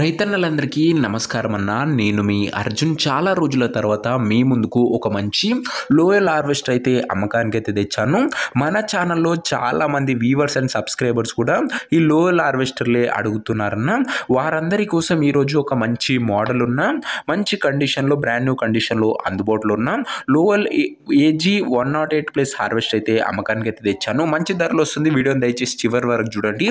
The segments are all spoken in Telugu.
రైతన్నలందరికీ నమస్కారం అన్న. నేను మీ అర్జున్. చాలా రోజుల తర్వాత మీ ముందుకు ఒక మంచి లోయల్ హార్వెస్టర్ అయితే అమ్మకానికి అయితే తెచ్చాను. మన ఛానల్లో చాలామంది వ్యూవర్స్ అండ్ సబ్స్క్రైబర్స్ కూడా ఈ లోయల్ హార్వెస్టర్లే అడుగుతున్నారన్న. వారందరి కోసం ఈరోజు ఒక మంచి మోడల్ ఉన్న మంచి కండిషన్లో బ్రాండ్ న్యూ కండిషన్లో అందుబాటులో ఉన్న లోయల్ ఏజీ 108+ హార్వెస్టర్ అయితే అమ్మకానికి అయితే తెచ్చాను. మంచి ధరలో వస్తుంది. వీడియోని దయచేసి చివరి వరకు చూడండి.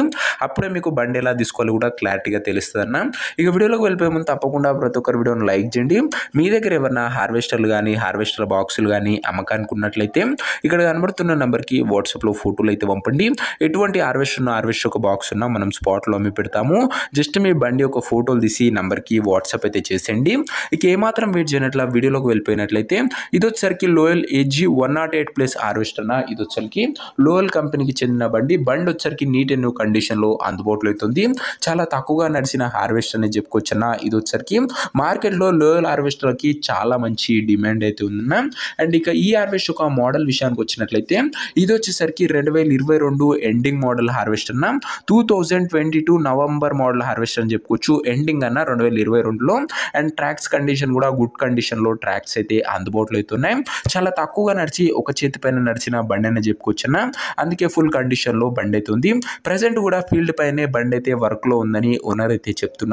అప్పుడే మీకు బండి ఎలా తీసుకోవాలి కూడా క్లారిటీగా తెలుస్తుంది అన్న. ఇక వీడియోలోకి వెళ్ళిపోయే ముందు తప్పకుండా ప్రతి ఒక్కరు వీడియోని లైక్ చేయండి. మీ దగ్గర ఏమన్నా హార్వెస్టర్లు కానీ హార్వెస్టర్ బాక్సులు కానీ అమ్మకానికి ఉన్నట్లయితే ఇక్కడ కనబడుతున్న నెంబర్కి వాట్సాప్లో ఫోటోలు అయితే పంపండి. ఎటువంటి హార్వెస్టర్ ఒక బాక్స్ ఉన్నా మనం స్పాట్లో అమ్మి పెడతాము. జస్ట్ మీ బండి ఒక ఫోటోలు తీసి నెంబర్కి వాట్సాప్ అయితే చేసేయండి. ఇక ఏమాత్రం వెయిట్ చేయనట్ల వీడియోలోకి వెళ్ళిపోయినట్లయితే ఇది వచ్చేసరికి లోయల్ ఏజీ 108+ హార్వెస్టర్ అన్న. ఇది వచ్చరికి లోయల్ కంపెనీకి చెందిన బండి వచ్చరికి నీట్ అండ్ న్యూ కండిషన్లో అందుబాటులో అవుతుంది. చాలా తక్కువగా నడిచిన హార్వెస్టర్ అని చెప్పుకోవచ్చన్న. ఇది వచ్చరికి మార్కెట్లో లోయల్ హార్వెస్టర్కి చాలా మంచి డిమాండ్ అయితే ఉందన్న. అండ్ ఇక ఈ హార్వెస్టర్ ఒక మోడల్ విషయానికి వచ్చినట్లయితే ఇది వచ్చేసరికి 2022 ఎండింగ్ మోడల్ హార్వెస్టర్ అన్న. 2022 నవంబర్ మోడల్ హార్వెస్టర్ అని చెప్పుకోవచ్చు. ఎండింగ్ అన్న 2022లో. అండ్ ట్రాక్స్ కండిషన్ కూడా గుడ్ కండిషన్లో ట్రాక్స్ అయితే అందుబాటులో అవుతున్నాయి. చాలా తక్కువగా నడిచి ఒక చేతి పైన నడిచిన బండి అని చెప్పుకోవచ్చు అన్న. అందుకే ఫుల్ కండిషన్లో బండి అయితే ఉంది. ప్రజెంట్ కూడా ఫీల్డ్ పైనే బండి అయితే వర్క్లో ఉందని ఓనర్ అయితే చెప్తున్నాడు.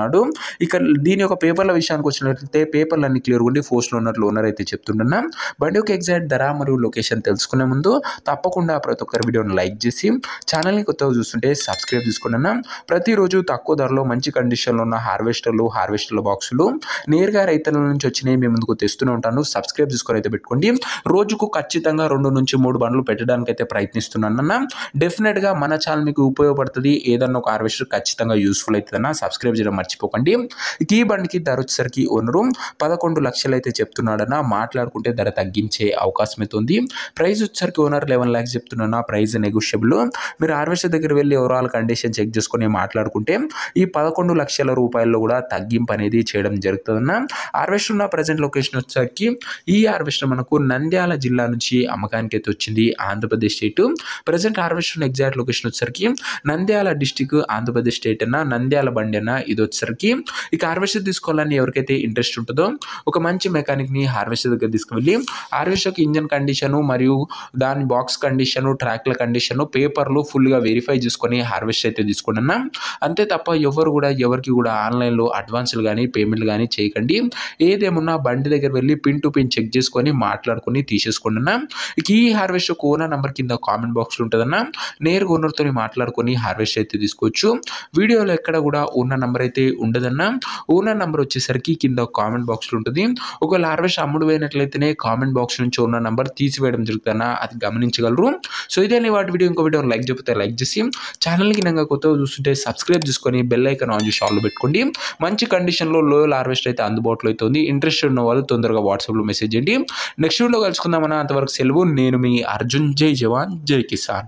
ఇక దీని యొక్క పేపర్ల విషయానికి వచ్చినట్లయితే పేపర్లన్నీ క్లియర్ ఉండి పోస్ట్లో ఉన్నట్లు ఓనర్ అయితే చెప్తుంటున్నా. బండి యొక్క ఎగ్జాక్ట్ ధర మరియు లొకేషన్ తెలుసుకునే ముందు తప్పకుండా ప్రతి ఒక్కరి వీడియోని లైక్ చేసి ఛానల్ని కొత్తగా చూస్తుంటే సబ్స్క్రైబ్ చేసుకున్నా. ప్రతిరోజు తక్కువ ధరలో మంచి కండిషన్లో ఉన్న హార్వెస్టర్ల బాక్సులు నేరుగా రైతుల నుంచి వచ్చినాయి మీ ముందుకు తెస్తూనే ఉంటాను. సబ్స్క్రైబ్ చేసుకొని అయితే పెట్టుకోండి. రోజుకు ఖచ్చితంగా 2 నుంచి 3 బండ్లు పెట్టడానికి అయితే ప్రయత్నిస్తున్నానన్న. డెఫినెట్గా మన ఛానల్ మీకు ఉపయోగపడుతుంది. ఏదన్నా ఒక హార్వెస్టర్ ఖచ్చితంగా యూస్ఫుల్ అవుతుందన్న. సబ్స్క్రైబ్ చేయడం మర్చిపోకండి. ఈ బండికి ధర వచ్చేసరికి ఓనరు 11 లక్షలు అయితే చెప్తున్నాడన్న. మాట్లాడుకుంటే ధర తగ్గించే అవకాశం అయితే ఉంది. ప్రైస్ వచ్చేసరికి ఓనర్ 11 lakhs చెప్తున్నా. Price negotiable. మీరు హార్వెస్టర్ దగ్గర వెళ్ళి ఓవరాల్ కండిషన్ చెక్ చేసుకుని మాట్లాడుకుంటే ఈ 11 లక్షల రూపాయల్లో కూడా తగ్గింపు అనేది చేయడం జరుగుతుందన్న. హార్వెస్టర్ ఉన్న ప్రజెంట్ లొకేషన్ వచ్చేసరికి ఈ హార్వెస్టర్ మనకు నంద్యాల జిల్లా నుంచి అమ్మకానికి అయితే వచ్చింది. Andhra Pradesh state. Present harvester exact location వచ్చేసరికి నంద్యాల డిస్టిక్ ఆంధ్రప్రదేశ్ స్టేట్ అన్న. నంద్యాల బండి అన్న. ఇది వచ్చేసరికి ఇక హార్వెస్టర్ తీసుకోవాలని ఎవరికైతే ఇంట్రెస్ట్ ఉంటుందో ఒక మంచి మెకానిక్ని హార్వెస్టర్ దగ్గర తీసుకువెళ్ళి హార్వెస్టర్కి ఇంజన్ కండిషను మరియు దాని బాక్స్ కండిషను ట్రాక్ల కండిషను పేపర్లు ఫుల్గా వెరిఫై చేసుకొని హార్వెస్టర్ అయితే తీసుకున్నా. అంతే తప్ప ఎవరికి కూడా ఆన్లైన్లో అడ్వాన్సులు కానీ పేమెంట్లు కానీ చేయకండి. ఏదేమున్నా బండి దగ్గర వెళ్ళి పిన్ టు పిన్ చెక్ చేసుకొని మాట్లాడుకొని తీసేసుకోండి అన్న. ఇక ఈ హార్వెస్టర్ ఓనర్ నెంబర్ కింద కామెంట్ బాక్స్లో ఉంటుందన్న. నేరుగా ఓనర్తో మాట్లాడుకొని హార్వెస్టర్ అయితే తీసుకోవచ్చు. వీడియోలో ఎక్కడ కూడా ఓనర్ నెంబర్ అయితే ఉండదన్న. ఓనర్ నెంబర్ వచ్చేసరికి కింద కామెంట్ బాక్స్లో ఉంటుంది. ఒకవేళ హార్వెస్టర్ అమ్ముడు పోయినట్లయితేనే కామెంట్ బాక్స్ నుంచి ఓనర్ నెంబర్ తీసివేయడం జరుగుతుందన్న. అది గమనించగలరు. సో ఇదే వాటి ఇంకో వీడియో లైక్ చెప్తే లైక్ చేసి ఛానల్కి ఇంకా కొత్తగా చూస్తుంటే సబ్స్క్రైబ్ చేసుకొని బెల్ ఐకాన్ ఆన్ చేసి ఆన్లో పెట్టుకోండి. మంచి కండిషన్లో లోయల్ హార్వెస్టర్ అయితే అందుబాటులో అవుతుంది. ఇంట్రెస్ట్ ఉన్న వాళ్ళు తొందరగా వాట్సాప్లో మెసేజ్ చేయండి. నెక్స్ట్ వీడియోలో కలుసుకుందామన్నా. అంతవరకు సెలవు. నేను మీ అర్జున్. జై జవాన్ జై కిసాన్.